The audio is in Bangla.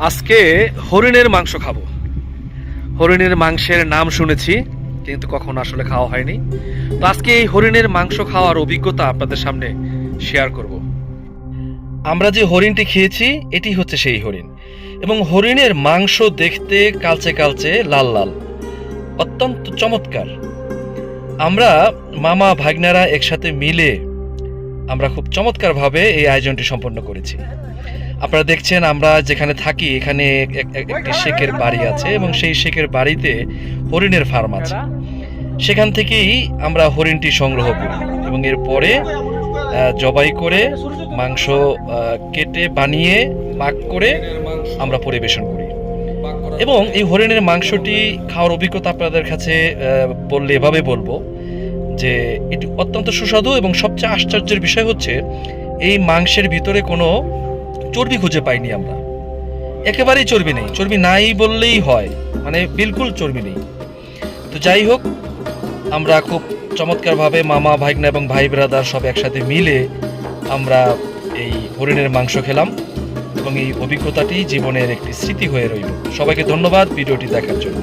আজকে হরিণের মাংস খাবো। হরিণের মাংসের নাম শুনেছি, কিন্তু কখনো আসলে খাওয়া হয়নি। তো আজকে এই হরিণের মাংস খাওয়ার অভিজ্ঞতা আপনাদের সামনে শেয়ার করব। আমরা যে হরিণটি খেয়েছি এটি হচ্ছে সেই হরিণ, এবং হরিণের মাংস দেখতে কালচে কালচে লাল লাল, অত্যন্ত চমৎকার। আমরা মামা ভাগ্নারা একসাথে মিলে আমরা খুব চমৎকারভাবে এই আয়োজনটি সম্পন্ন করেছি। আপনারা দেখছেন আমরা যেখানে থাকি এখানে একটি শেখের বাড়ি আছে, এবং সেই শেখের বাড়িতে হরিণের ফার্ম আছে। সেখান থেকেই আমরা হরিণটি সংগ্রহ করি এবং এরপরে জবাই করে মাংস কেটে বানিয়ে পাক করে আমরা পরিবেশন করি। এবং এই হরিণের মাংসটি খাওয়ার অভিজ্ঞতা আপনাদের কাছে বললে এভাবে বলবো যে এটি অত্যন্ত সুস্বাদু, এবং সবচেয়ে আশ্চর্যের বিষয় হচ্ছে এই মাংসের ভিতরে কোনো চর্বি খুঁজে পাইনি আমরা। একেবারেই চর্বি নেই, চর্বি নাই বললেই হয়, মানে বিলকুল চর্বি নেই। তো যাই হোক, আমরা খুব চমৎকারভাবে মামা ভাগ্না এবং ভাই ব্রাদার সব একসাথে মিলে আমরা এই হরিণের মাংস খেলাম, এবং এই অভিজ্ঞতাটি জীবনের একটি স্মৃতি হয়ে রইল। সবাইকে ধন্যবাদ ভিডিওটি দেখার জন্য।